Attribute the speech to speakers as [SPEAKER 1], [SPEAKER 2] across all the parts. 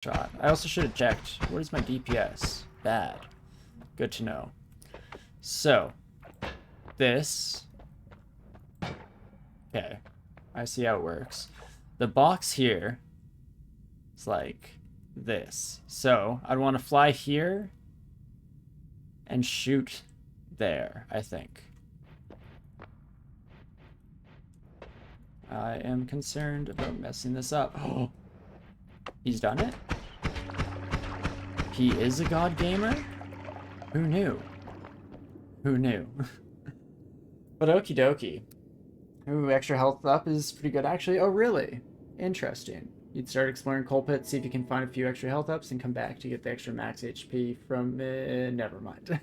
[SPEAKER 1] shot. I also should have checked. What is my DPS? Bad. Good to know. So, this. Okay, I see how it works. The box here is like this. So, I'd want to fly here and shoot there, I think. I am concerned about messing this up. Oh, he's done it? He is a god gamer? Who knew? Who knew? But okie dokie. Ooh, extra health up is pretty good actually. Oh, really? Interesting. You'd start exploring coal pits, see if you can find a few extra health ups, and come back to get the extra max HP from... never mind.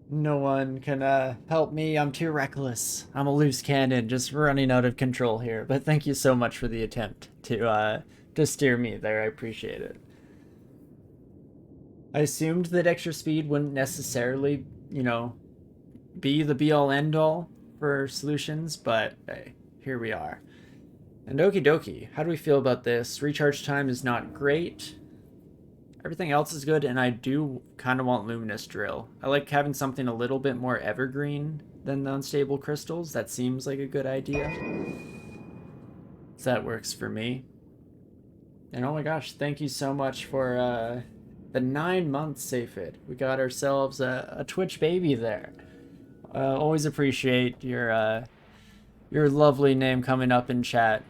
[SPEAKER 1] No one can help me. I'm too reckless. I'm a loose cannon, just running out of control here. But thank you so much for the attempt to steer me there. I appreciate it. I assumed that extra speed wouldn't necessarily, you know, be the be-all end-all for solutions, but hey, here we are. And okie dokie, how do we feel about this? Recharge time is not great. Everything else is good, and I do kind of want Luminous Drill. I like having something a little bit more evergreen than the unstable crystals. That seems like a good idea. So that works for me. And oh my gosh, thank you so much for the 9 months, Safid. We got ourselves a Twitch baby there. Always appreciate your lovely name coming up in chat.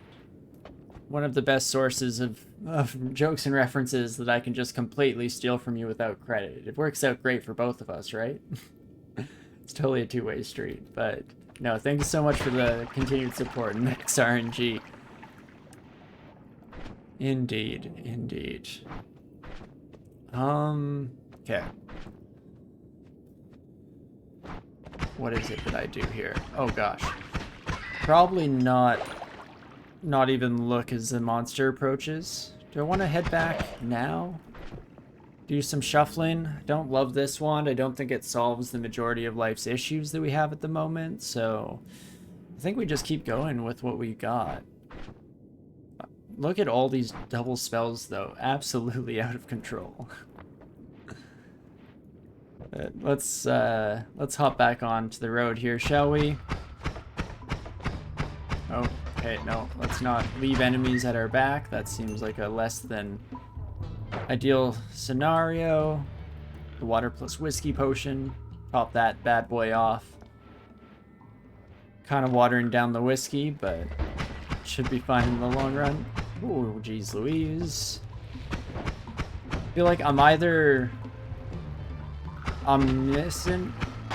[SPEAKER 1] One of the best sources of jokes and references that I can just completely steal from you without credit. It works out great for both of us, right? It's totally a two-way street. But no, thank you so much for the continued support, Max RNG. Indeed, indeed. Okay. What is it that I do here? Oh gosh. Probably not even look as the monster approaches. Do I want to head back now? Do some shuffling? I don't love this wand. I don't think it solves the majority of life's issues that we have at the moment, so I think we just keep going with what we got. Look at all these double spells, though. Absolutely out of control. But let's hop back onto the road here, shall we? Oh, okay, no, let's not leave enemies at our back. That seems like a less than ideal scenario. The water plus whiskey potion. Pop that bad boy off. Kind of watering down the whiskey, but should be fine in the long run. Ooh, geez Louise. I feel like I'm either omniscient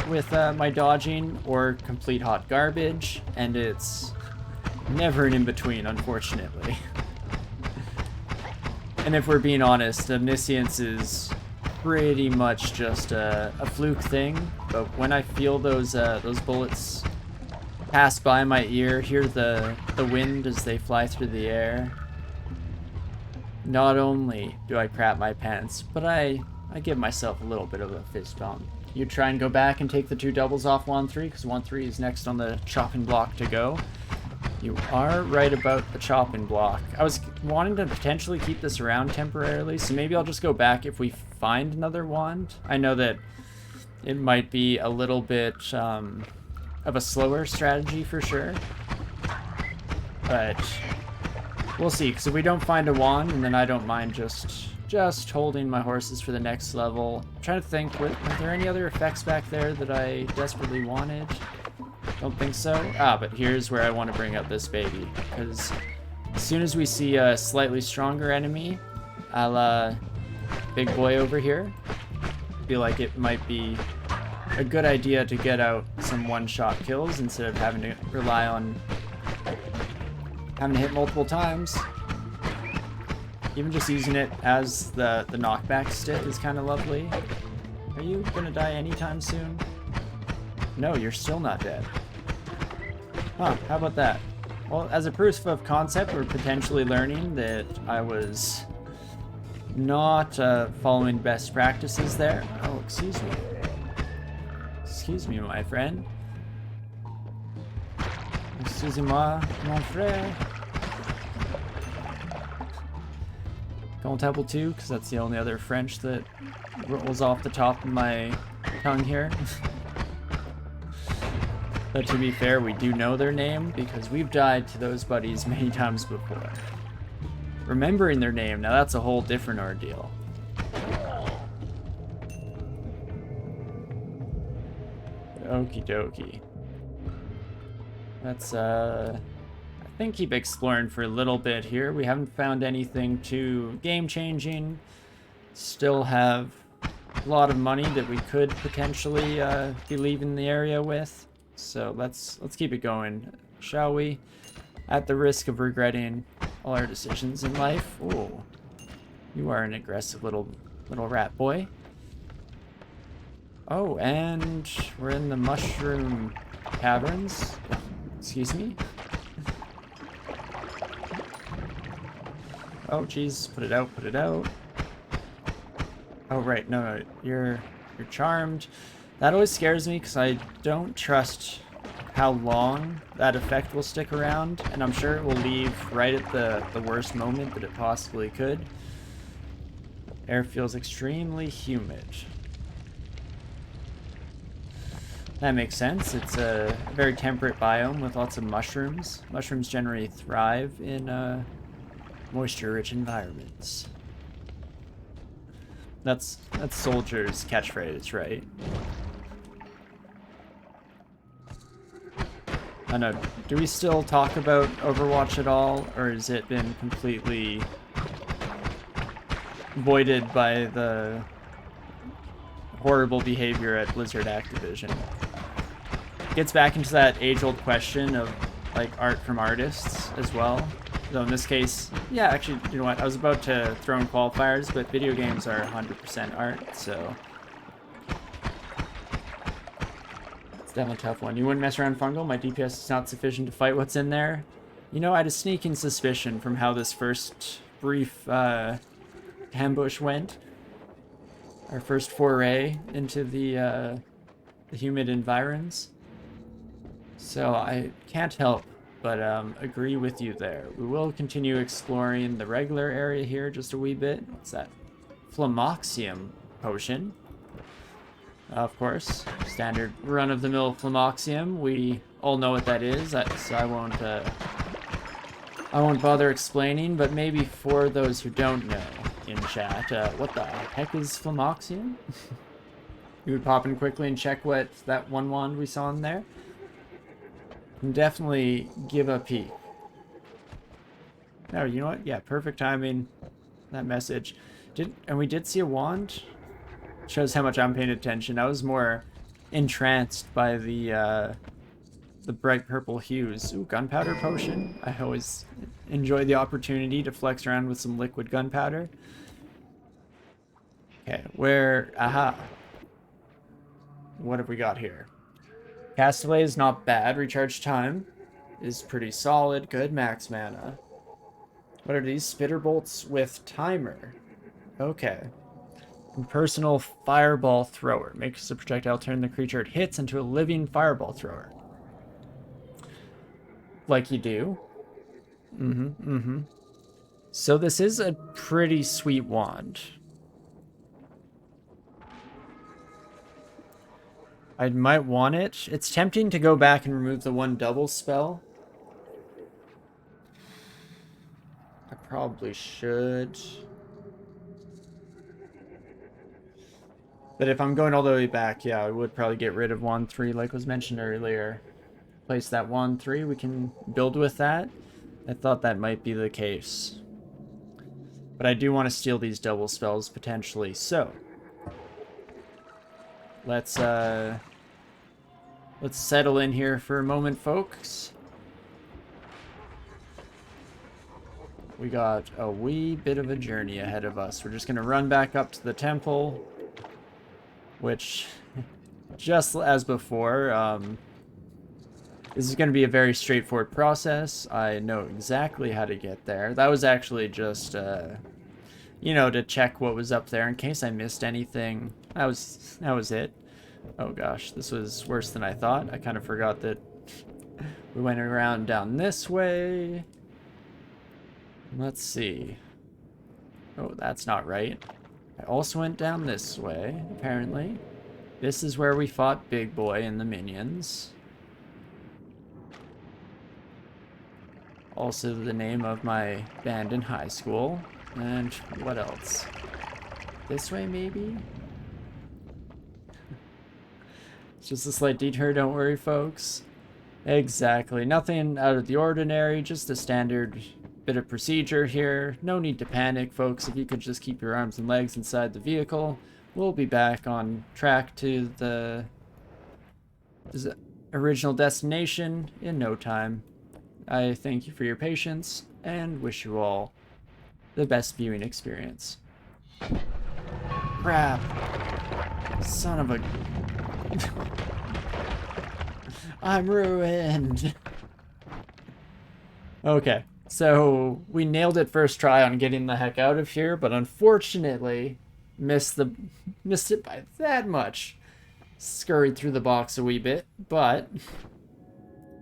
[SPEAKER 1] with my dodging or complete hot garbage, and it's never an in-between, unfortunately. And if we're being honest, omniscience is pretty much just a fluke thing, but when I feel those bullets pass by my ear, hear the wind as they fly through the air, not only do I crap my pants, but I give myself a little bit of a fist bump. You try and go back and take the 2 doubles off wand 3, because wand 3 is next on the chopping block to go. You are right about the chopping block. I was wanting to potentially keep this around temporarily, so maybe I'll just go back if we find another wand. I know that it might be a little bit of a slower strategy for sure, but we'll see, because if we don't find a wand, and then I don't mind just holding my horses for the next level. I'm trying to think, were there any other effects back there that I desperately wanted? Don't think so. Ah, but here's where I want to bring up this baby, because as soon as we see a slightly stronger enemy, a la big boy over here, I feel like it might be a good idea to get out some one-shot kills instead of having to rely on having to hit multiple times. Even just using it as the knockback stick is kind of lovely. Are you gonna die anytime soon? No, you're still not dead. Huh, how about that? Well, as a proof of concept, we're potentially learning that I was not following best practices there. Oh, excuse me. Excuse me, my friend. Excusez-moi, mon frère. Golden Temple 2, because that's the only other French that rolls off the top of my tongue here. But to be fair, we do know their name because we've died to those buddies many times before. Remembering their name, now that's a whole different ordeal. Okie dokie. Let's, I think keep exploring for a little bit here. We haven't found anything too game-changing. Still have a lot of money that we could potentially be leaving the area with. So let's keep it going, shall we? At the risk of regretting all our decisions in life. Ooh, you are an aggressive little rat boy. Oh, and we're in the mushroom caverns. Excuse me. Oh, jeez, put it out, put it out. Oh, right, no, you're charmed. That always scares me because I don't trust how long that effect will stick around, and I'm sure it will leave right at the worst moment that it possibly could. Air feels extremely humid. That makes sense. It's a very temperate biome with lots of mushrooms. Mushrooms generally thrive in moisture-rich environments. That's Soldier's catchphrase, right? I know. Do we still talk about Overwatch at all, or has it been completely voided by the horrible behavior at Blizzard Activision? Gets back into that age-old question of, like, art from artists as well. Though in this case, yeah, actually, you know what? I was about to throw in qualifiers, but video games are 100% art, so it's definitely a tough one. You wouldn't mess around fungal? My DPS is not sufficient to fight what's in there. You know, I had a sneaking suspicion from how this first brief ambush went. Our first foray into the humid environs. So I can't help but agree with you there. We will continue exploring the regular area here just a wee bit. What's that? Phlomoxium potion. Of course, standard run-of-the-mill Phlomoxium. We all know what that is, so I won't bother explaining. But maybe for those who don't know in chat, what the heck is Phlomoxium? You would pop in quickly and check what that one wand we saw in there. And definitely give a peek. No, you know what? Yeah, perfect timing. That message. And we did see a wand. Shows how much I'm paying attention. I was more entranced by the bright purple hues. Ooh, gunpowder potion. I always enjoy the opportunity to flex around with some liquid gunpowder. Okay, aha. What have we got here? Castaway is not bad. Recharge time is pretty solid. Good max mana. What are these? Spitter bolts with timer. Okay. And personal fireball thrower. Makes the projectile turn the creature it hits into a living fireball thrower. Like you do. So this is a pretty sweet wand. I might want it. It's tempting to go back and remove the one double spell. I probably should. But if I'm going all the way back, yeah, I would probably get rid of wand 3 like was mentioned earlier. Place that wand 3, we can build with that. I thought that might be the case. But I do want to steal these double spells potentially, so let's settle in here for a moment, folks. We got a wee bit of a journey ahead of us. We're just going to run back up to the temple, which, just as before, this is going to be a very straightforward process. I know exactly how to get there. That was actually just, you know, to check what was up there in case I missed anything. That was it. Oh gosh, this was worse than I thought. I kind of forgot that we went around down this way. Let's see. Oh, that's not right. I also went down this way, apparently. This is where we fought Big Boy and the minions. Also the name of my band in high school. And what else? This way, maybe? It's just a slight detour, don't worry, folks. Exactly. Nothing out of the ordinary, just a standard bit of procedure here. No need to panic, folks. If you could just keep your arms and legs inside the vehicle, we'll be back on track to the original destination in no time. I thank you for your patience and wish you all the best viewing experience. Crap. Son of a... I'm ruined. Okay, so we nailed it first try on getting the heck out of here, but unfortunately missed it by that much. Scurried through the box a wee bit, but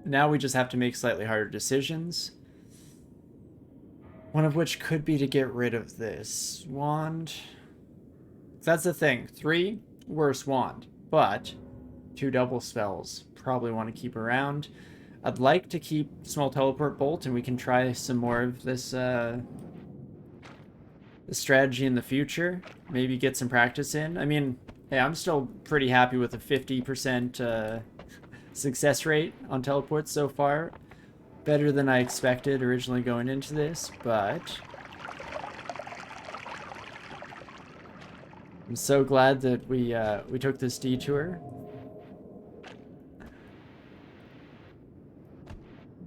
[SPEAKER 1] now we just have to make slightly harder decisions. One of which could be to get rid of this wand. That's the thing. 3, worse wand, but 2 double spells. Probably want to keep around. I'd like to keep small teleport bolt, and we can try some more of this this strategy in the future. Maybe get some practice in. I mean, hey, I'm still pretty happy with a 50% success rate on teleports so far. Better than I expected originally going into this, but I'm so glad that we took this detour.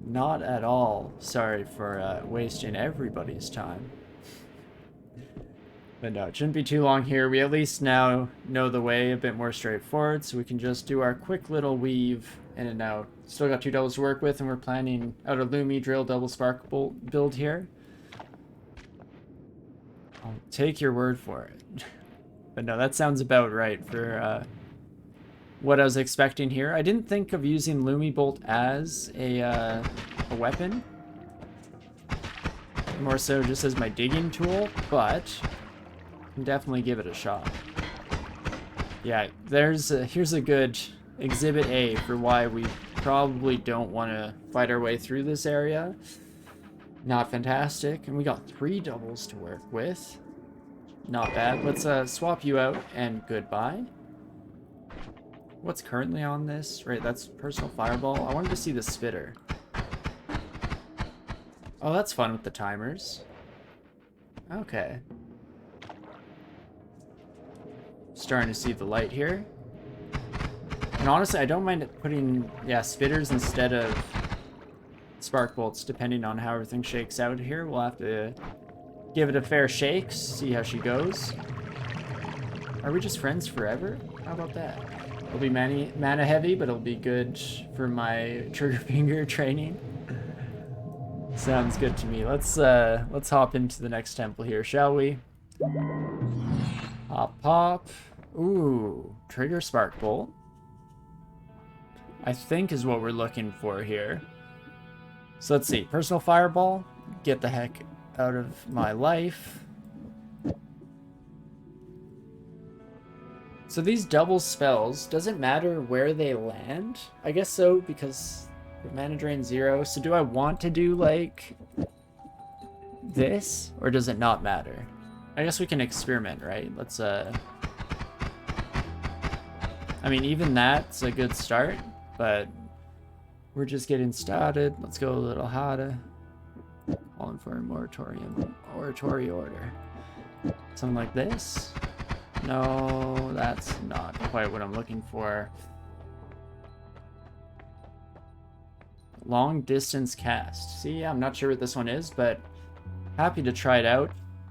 [SPEAKER 1] Not at all sorry for wasting everybody's time. But no, it shouldn't be too long here. We at least now know the way a bit more straightforward, so we can just do our quick little weave in and out. Still got 2 doubles to work with, and we're planning out a Lumi drill double spark bolt build here. I'll take your word for it. But no, that sounds about right for what I was expecting here. I didn't think of using Lumi Bolt as a weapon. More so just as my digging tool, but I can definitely give it a shot. Yeah, here's a good exhibit A for why we probably don't want to fight our way through this area. Not fantastic. And we got 3 doubles to work with. Not bad. Let's swap you out and goodbye. What's currently on this? Right, that's personal fireball. I wanted to see the spitter. Oh, that's fun with the timers. Okay. Starting to see the light here. And honestly, I don't mind putting, yeah, spitters instead of spark bolts, depending on how everything shakes out here. We'll have to give it a fair shake, see how she goes. Are we just friends forever? How about that? It'll be mana heavy, but it'll be good for my trigger finger training. Sounds good to me. Let's hop into the next temple here, shall we? Hop, hop. Ooh, trigger spark bolt. I think is what we're looking for here. So let's see. Personal fireball. Get the heck out of my life. So these double spells, does it matter where they land? I guess so, because the mana drain 0. So do I want to do, like, this? Or does it not matter? I guess we can experiment, right? Let's, I mean, even that's a good start, but we're just getting started. Let's go a little harder. Calling for a oratory order. Something like this. No, that's not quite what I'm looking for. Long distance cast. See, I'm not sure what this one is, but happy to try it out.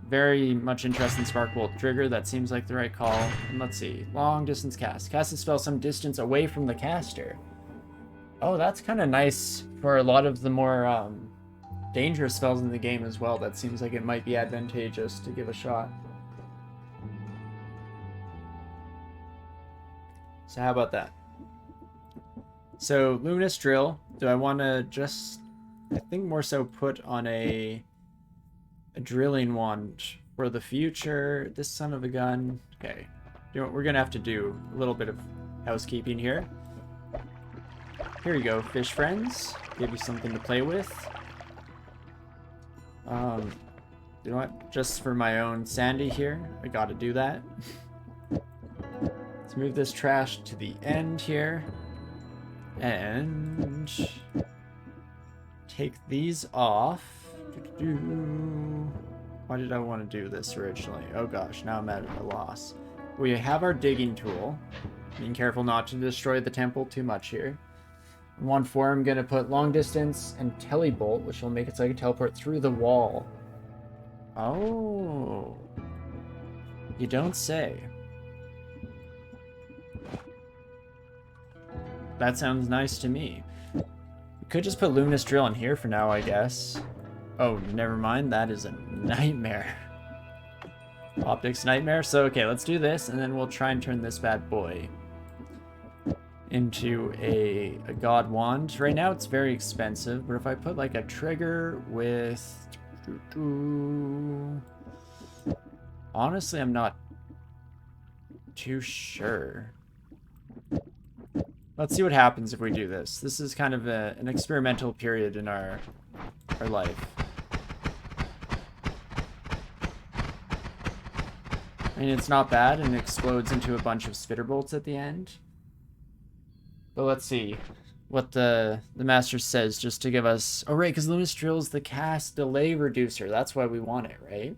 [SPEAKER 1] Very much interested in Spark Bolt Trigger. That seems like the right call. And let's see. Long distance cast. Cast a spell some distance away from the caster. Oh, that's kind of nice for a lot of the more dangerous spells in the game as well. That seems like it might be advantageous to give a shot. So how about that? So Luminous Drill, do I want to just, I think more so put on a drilling wand For the future, this son of a gun. Okay. You know what, we're gonna have to do a little bit of housekeeping here. Here you go, fish friends. Give you something to play with. You know what? Just for my own sanity here, I gotta do that. Let's move this trash to the end here. And take these off. Why did I want to do this originally? Oh gosh, now I'm at a loss. We have our digging tool. Being careful not to destroy the temple too much here. In 1-4, I'm going to put long distance and telebolt, which will make it so I can teleport through the wall. Oh. You don't say. That sounds nice to me. We could just put luminous drill in here for now, I guess. Oh, never mind. That is a nightmare. Optics nightmare. So, okay, let's do this, and then we'll try and turn this bad boy into a god wand. Right now, it's very expensive, but if I put, like, a trigger with... Honestly, I'm not too sure. Let's see what happens if we do this. This is kind of an experimental period in our life. I mean, it's not bad, and it explodes into a bunch of spitter bolts at the end. But let's see what the master says, just to give us... Oh, right, because Luminous Drill is the cast delay reducer. That's why we want it, right?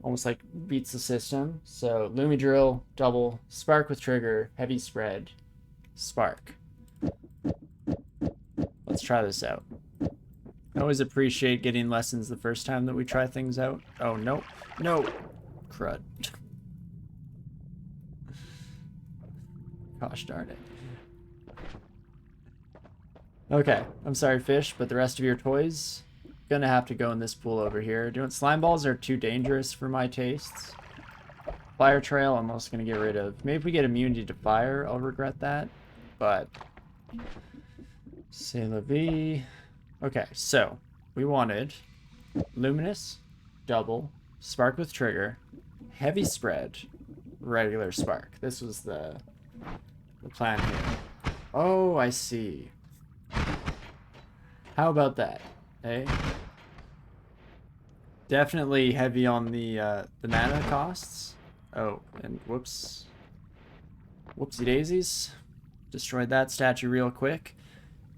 [SPEAKER 1] Almost like beats the system. So, Lumi Drill, double, spark with trigger, heavy spread, spark. Let's try this out. I always appreciate getting lessons the first time that we try things out. Oh, no. No! Crud. Gosh darn it. Okay, I'm sorry, fish, but the rest of your toys gonna have to go in this pool over here. Doing slime balls are too dangerous for my tastes. Fire trail, I'm also gonna get rid of. Maybe if we get immunity to fire, I'll regret that. But c'est la vie. Okay, so we wanted luminous, double, spark with trigger, heavy spread, regular spark. This was the plan here. Oh, I see. How about that, eh? Definitely heavy on the mana costs. Oh, and whoops. Whoopsie daisies. Destroyed that statue real quick.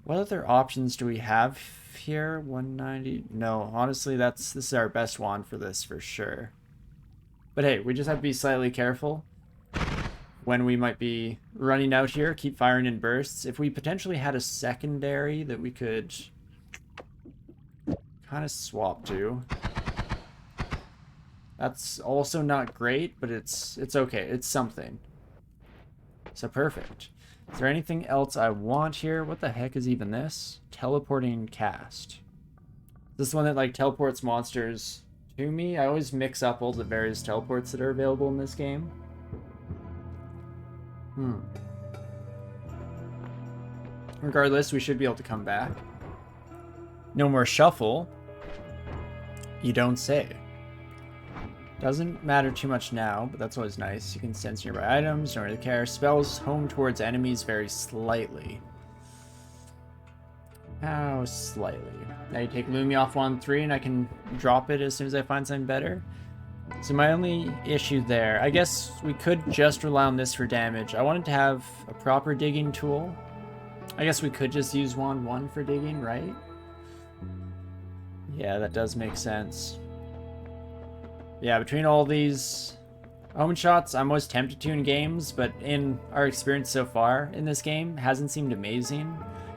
[SPEAKER 1] What other options do we have here? 190. No, honestly, this is our best wand for this for sure. But hey, we just have to be slightly careful when we might be running out here. Keep firing in bursts. If we potentially had a secondary that we could kind of swap to. That's also not great, but it's okay. It's something. So perfect. Is there anything else I want here? What the heck is even this? Teleporting cast. This is one that like teleports monsters to me. I always mix up all the various teleports that are available in this game. Regardless, we should be able to come back. No more shuffle. You don't say. Doesn't matter too much now, but that's always nice. You can sense nearby items, don't really care. Spells home towards enemies very slightly. How slightly? Now you take Lumi off 1-3 and I can drop it as soon as I find something better. So my only issue there, I guess we could just rely on this for damage. I wanted to have a proper digging tool. I guess we could just use wand 1 for digging, right? Yeah, that does make sense. Yeah, between all these omen shots, I'm always tempted to in games, but in our experience so far in this game, hasn't seemed amazing.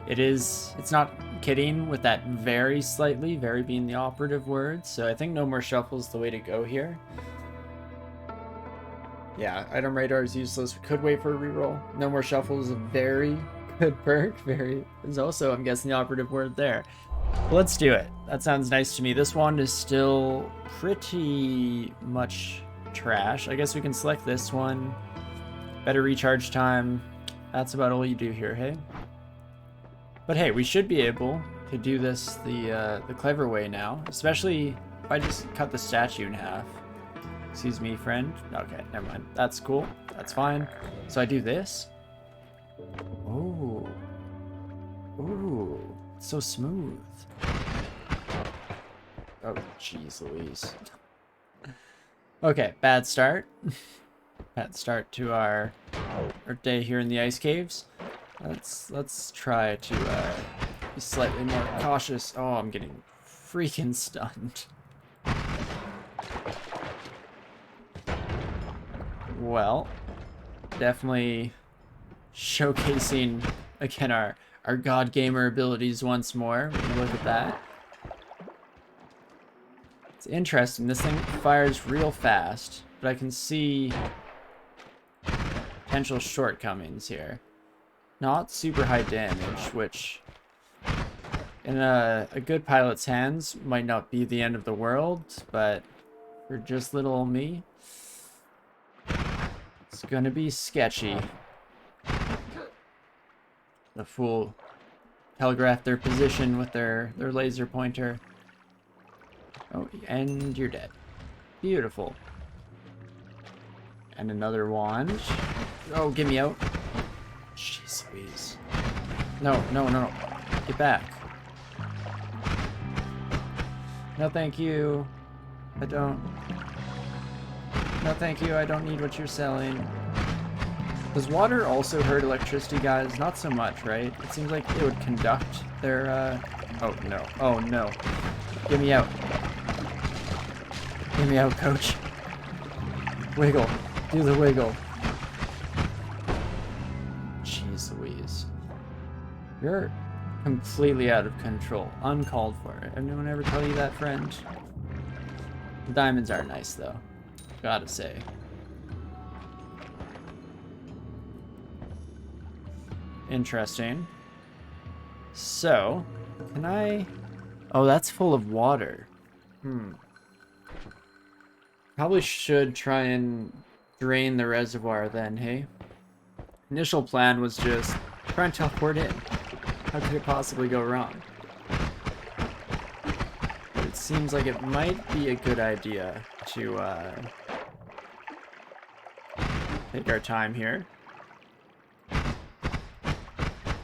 [SPEAKER 1] It's not kidding with that very slightly, very being the operative word, so I think no more shuffle is the way to go here. Yeah, item radar is useless. We could wait for a reroll. No more shuffle is a very good perk. Is also, I'm guessing, the operative word there. Let's do it. That sounds nice to me. This wand is still pretty much trash. I guess we can select this one. Better recharge time. That's about all you do here, hey? But hey, we should be able to do this the clever way now. Especially I just cut the statue in half. Excuse me, friend. Okay, never mind. That's cool. That's fine. So I do this. Ooh. Ooh. It's so smooth. Oh, jeez Louise. Okay, bad start. Bad start to our day here in the ice caves. Let's try to be slightly more cautious. Oh, I'm getting freaking stunned. Well, definitely showcasing again our god gamer abilities once more. Look at that. It's interesting. This thing fires real fast, but I can see potential shortcomings here. Not super high damage, which in a good pilot's hands might not be the end of the world, but for just little old me, it's gonna be sketchy. The fool telegraphed their position with their laser pointer. Oh, and you're dead. Beautiful. And another wand. Oh, get me out. Jeez Louise. No, no, no. Get back. No, thank you. I don't. No, thank you. I don't need what you're selling. Does water also hurt electricity, guys? Not so much, right? It seems like it would conduct their, Oh, no. Oh, no. Get me out. Get me out, coach. Wiggle. Do the wiggle. Jeez Louise. You're completely out of control. Uncalled for. Anyone ever tell you that, friend? The diamonds are nice, though. Gotta say. Interesting. So, can I... Oh, that's full of water. Probably should try and drain the reservoir then, hey? Initial plan was just try and teleport in. How could it possibly go wrong? But it seems like it might be a good idea to take our time here.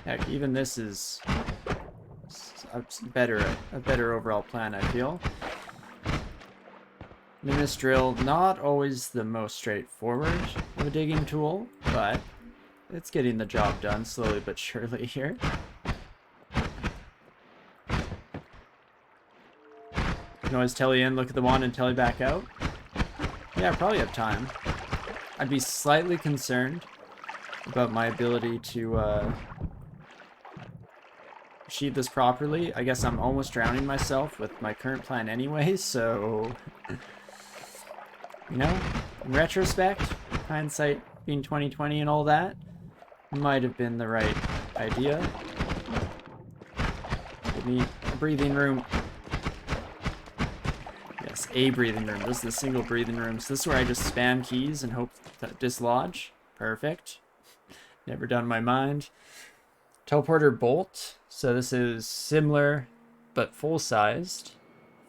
[SPEAKER 1] Heck, even this is a better overall plan, I feel. Minus drill, not always the most straightforward of a digging tool, but it's getting the job done slowly but surely here. You can always telly in, look at the wand, and telly back out. Yeah, I probably have time. I'd be slightly concerned about my ability to achieve this properly. I guess I'm almost drowning myself with my current plan anyway, so... You know, in retrospect, hindsight being 20/20 and all that, might have been the right idea. Give me a breathing room. Yes, a breathing room. This is the single breathing room. So this is where I just spam keys and hope to dislodge. Perfect. Never done my mind. Teleporter bolt. So this is similar, but full-sized.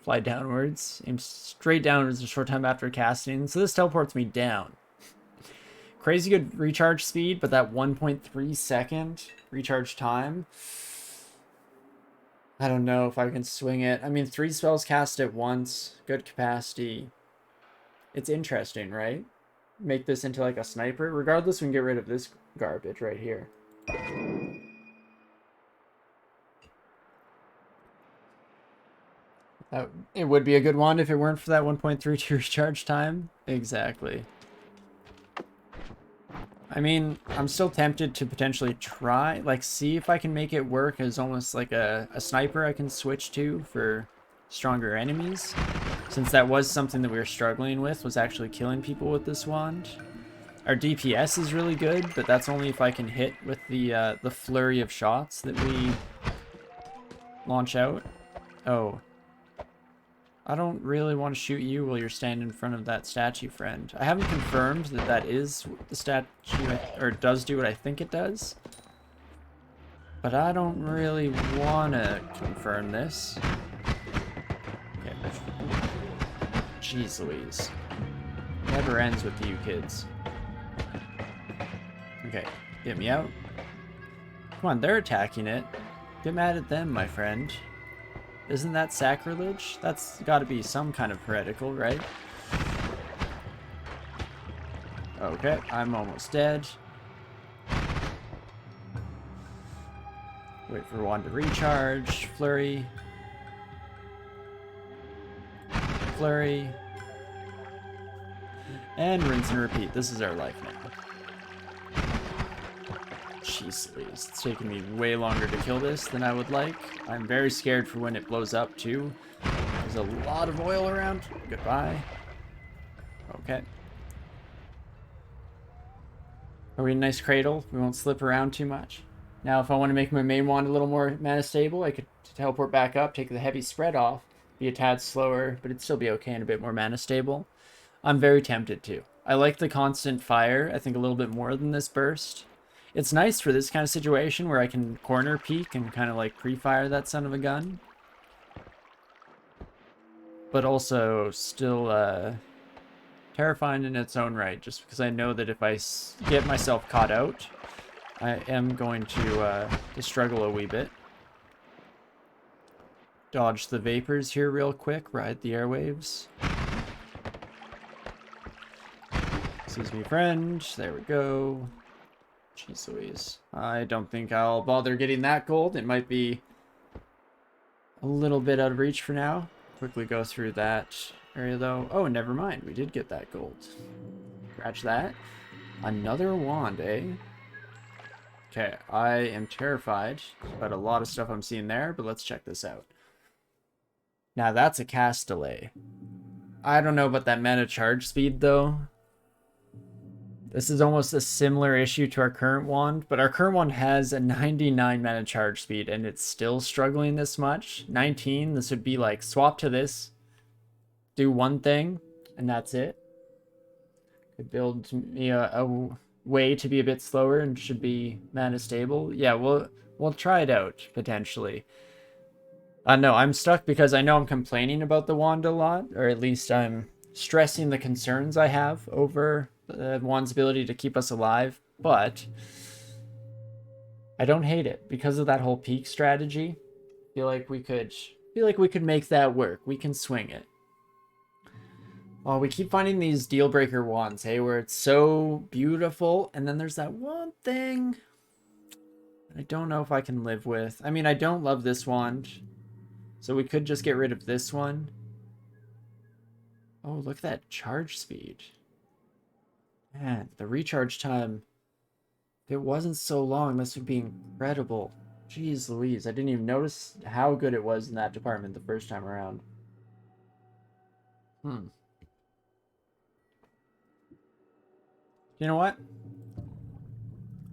[SPEAKER 1] Fly downwards, aim straight downwards a short time after casting. So this teleports me down. Crazy good recharge speed, but that 1.3 second recharge time, I don't know if I can swing it. I mean, 3 spells cast at once, good capacity. It's interesting, right? Make this into like a sniper. Regardless, we can get rid of this garbage right here. It would be a good wand if it weren't for that 1.32 recharge time. Exactly. I mean, I'm still tempted to potentially try, like, see if I can make it work as almost like a sniper I can switch to for stronger enemies. Since that was something that we were struggling with, was actually killing people with this wand. Our DPS is really good, but that's only if I can hit with the flurry of shots that we launch out. Oh. I don't really want to shoot you while you're standing in front of that statue, friend. I haven't confirmed that that is the statue, or does do what I think it does. But I don't really want to confirm this. Okay. Jeez Louise. Never ends with you kids. Okay, get me out. Come on, they're attacking it. Get mad at them, my friend. Isn't that sacrilege? That's gotta be some kind of heretical, right? Okay, I'm almost dead. Wait for one to recharge. Flurry. Flurry. And rinse and repeat. This is our life now. Jeez Louise, it's taking me way longer to kill this than I would like. I'm very scared for when it blows up too. There's a lot of oil around. Goodbye. Okay. Are we in a nice cradle? We won't slip around too much. Now if I want to make my main wand a little more mana stable, I could teleport back up, take the heavy spread off, be a tad slower, but it'd still be okay and a bit more mana stable. I'm very tempted to. I like the constant fire, I think a little bit more than this burst. It's nice for this kind of situation where I can corner peek and kind of like pre-fire that son of a gun. But also still terrifying in its own right, just because I know that if I get myself caught out, I am going to struggle a wee bit. Dodge the vapors here real quick, ride the airwaves. Excuse me, friend. There we go. Jeez Louise. I don't think I'll bother getting that gold. It might be a little bit out of reach for now. Quickly go through that area though. Oh, never mind. We did get that gold. Scratch that. Another wand, eh? Okay, I am terrified about a lot of stuff I'm seeing there, but let's check this out. Now that's a cast delay. I don't know about that mana charge speed though. This is almost a similar issue to our current wand, but our current wand has a 99 mana charge speed and it's still struggling this much. 19, this would be like swap to this, do one thing, and that's it. Could build me a way to be a bit slower and should be mana stable. Yeah, we'll try it out potentially. No, I'm stuck because I know I'm complaining about the wand a lot, or at least I'm stressing the concerns I have over the wand's ability to keep us alive, but I don't hate it because of that whole peak strategy. Feel like we could make that work. We can swing it. Oh, we keep finding these deal breaker wands, hey, where it's so beautiful, and then there's that one thing I don't know if I can live with. I mean, I don't love this wand, so we could just get rid of this one. Oh, look at that charge speed. Man, the recharge time, if it wasn't so long, this would be incredible. Jeez Louise, I didn't even notice how good it was in that department the first time around. You know what?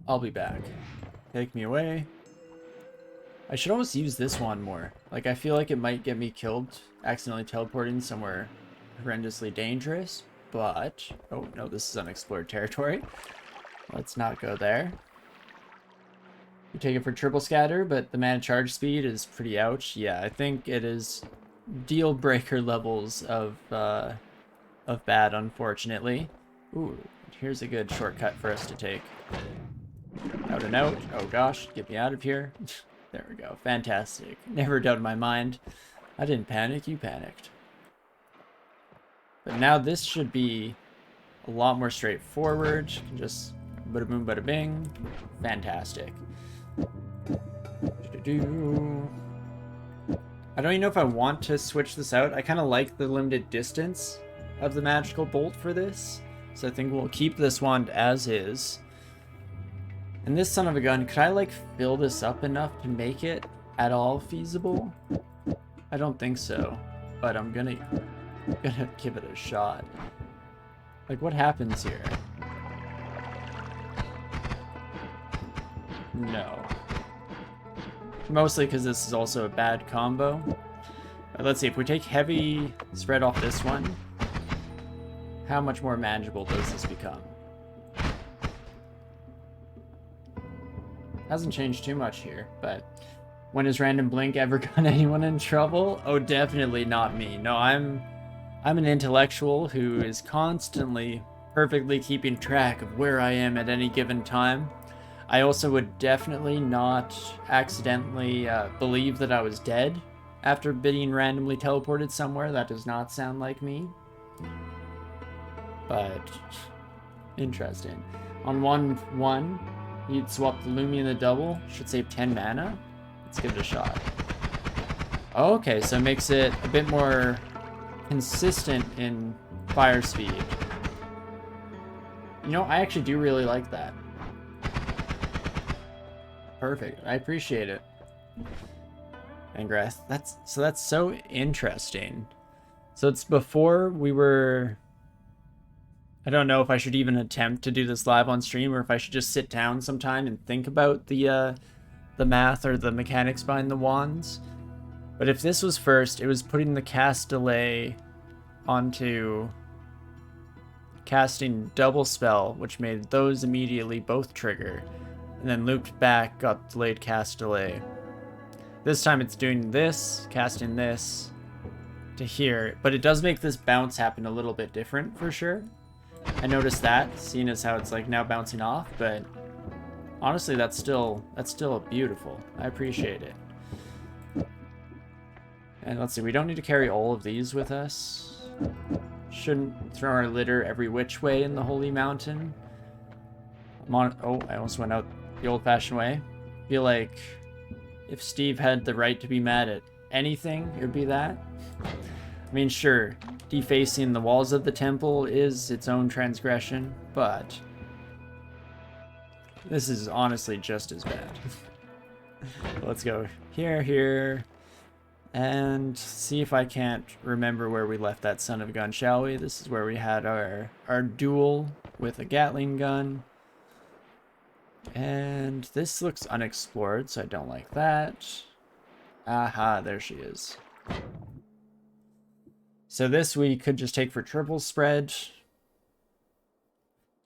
[SPEAKER 1] I'll be back. Take me away. I should almost use this one more. Like, I feel like it might get me killed accidentally teleporting somewhere horrendously dangerous. But, oh no, this is unexplored territory. Let's not go there. You take it for triple scatter, but the mana charge speed is pretty ouch. Yeah, I think it is deal breaker levels of bad, unfortunately. Ooh, here's a good shortcut for us to take. Out and out. Oh gosh, get me out of here. There we go. Fantastic. Never doubted my mind. I didn't panic, you panicked. But now this should be a lot more straightforward. Just bada boom, bada bing. Fantastic. I don't even know if I want to switch this out. I kind of like the limited distance of the magical bolt for this. So I think we'll keep this wand as is. And this son of a gun, could I like fill this up enough to make it at all feasible? I don't think so, but I'm gonna give it a shot. Like, what happens here? No. Mostly because this is also a bad combo. Let's see, if we take heavy spread off this one, how much more manageable does this become? Hasn't changed too much here, but when has Random Blink ever gotten anyone in trouble? Oh, definitely not me. No, I'm I'm an intellectual who is constantly perfectly keeping track of where I am at any given time. I also would definitely not accidentally believe that I was dead after being randomly teleported somewhere. That does not sound like me. But interesting. On 1-1, you'd swap the Lumi and the double. Should save 10 mana. Let's give it a shot. Oh, okay, so it makes it a bit more consistent in fire speed. You know, I actually do really like that. Perfect. I appreciate it. Angrath. That's so interesting. So it's before we were... I don't know if I should even attempt to do this live on stream or if I should just sit down sometime and think about the math or the mechanics behind the wands. But if this was first, it was putting the cast delay onto casting double spell, which made those immediately both trigger, and then looped back, got delayed cast delay. This time it's doing this, casting this to here, but it does make this bounce happen a little bit different for sure. I noticed that, seeing as how it's like now bouncing off, but honestly that's still beautiful. I appreciate it. And let's see, we don't need to carry all of these with us. Shouldn't throw our litter every which way in the Holy Mountain. Oh, I almost went out the old-fashioned way. Feel like if Steve had the right to be mad at anything, it would be that. I mean, sure, defacing the walls of the temple is its own transgression, but this is honestly just as bad. Let's go here, and see if I can't remember where we left that son of a gun, shall we? This is where we had our duel with a Gatling gun. And this looks unexplored, so I don't like that. Aha, there she is. So this we could just take for triple spread.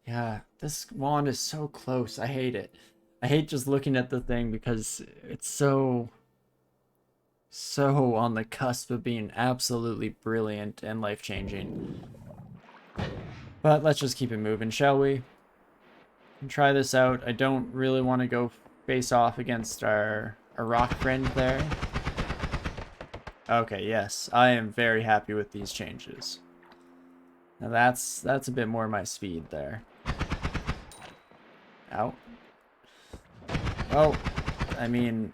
[SPEAKER 1] Yeah, this wand is so close. I hate it. I hate just looking at the thing because it's so on the cusp of being absolutely brilliant and life-changing. But let's just keep it moving, shall we? And try this out. I don't really want to go face off against our rock friend there. Okay, yes, I am very happy with these changes. Now that's a bit more my speed there. Ow. Oh, I mean,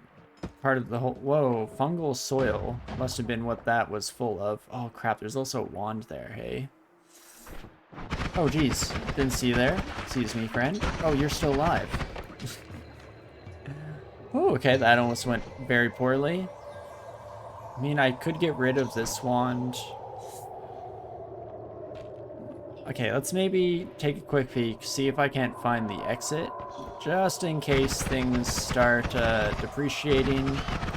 [SPEAKER 1] part of the whole... Whoa, fungal soil must have been what that was full of. Oh crap, there's also a wand there, hey? Oh geez, didn't see you there. Excuse me, friend. Oh, you're still alive. Oh, okay, that almost went very poorly. I mean, I could get rid of this wand. Okay, let's maybe take a quick peek, see if I can't find the exit, just in case things start depreciating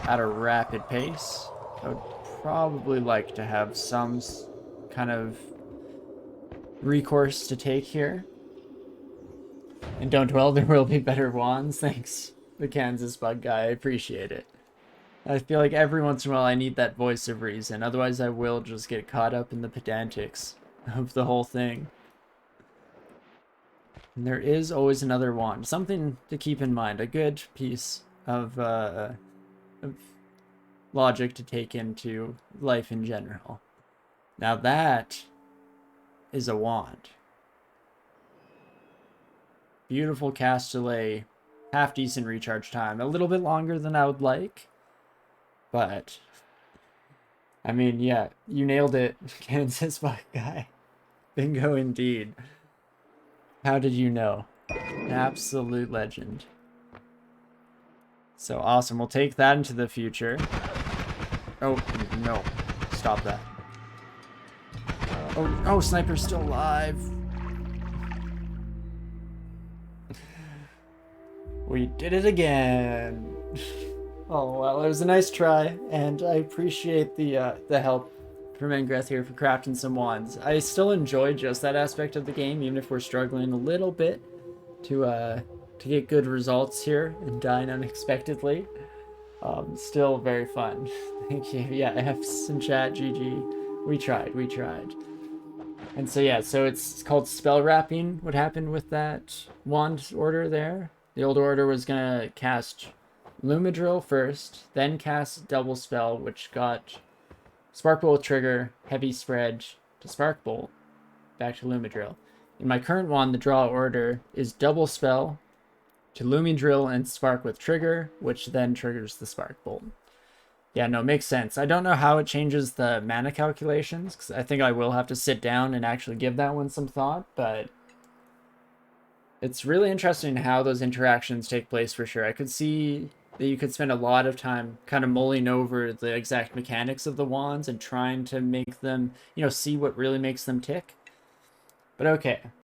[SPEAKER 1] at a rapid pace. I would probably like to have some kind of recourse to take here. And don't dwell, there will be better wands. Thanks, the Kansas bug guy, I appreciate it. I feel like every once in a while I need that voice of reason, otherwise I will just get caught up in the pedantics of the whole thing. And there is always another wand, something to keep in mind, a good piece of logic to take into life in general. Now that is a wand. Beautiful cast delay, half decent recharge time, a little bit longer than I would like. But, I mean, yeah, you nailed it, Kansas bug guy. Bingo indeed. How did you know? Absolute legend. So awesome. We'll take that into the future. Oh, no. Stop that. Oh, Sniper's still alive. We did it again. Oh, well, it was a nice try, and I appreciate the help from Engreth here for crafting some wands. I still enjoy just that aspect of the game, even if we're struggling a little bit to get good results here and dying unexpectedly. Still very fun. Thank you. Yeah, F's in chat, GG. We tried, we tried. And so yeah, so it's called spell wrapping. What happened with that wand order there? The old order was gonna cast Lumadrill first, then cast double spell, which got Sparkbolt trigger, heavy spread to Sparkbolt, back to Lumadrill. In my current wand, the draw order is double spell to Lumadrill and Spark with trigger, which then triggers the Sparkbolt. Yeah, no, makes sense. I don't know how it changes the mana calculations, because I think I will have to sit down and actually give that one some thought, but it's really interesting how those interactions take place for sure. I could see that you could spend a lot of time kind of mulling over the exact mechanics of the wands and trying to make them, see what really makes them tick. But okay,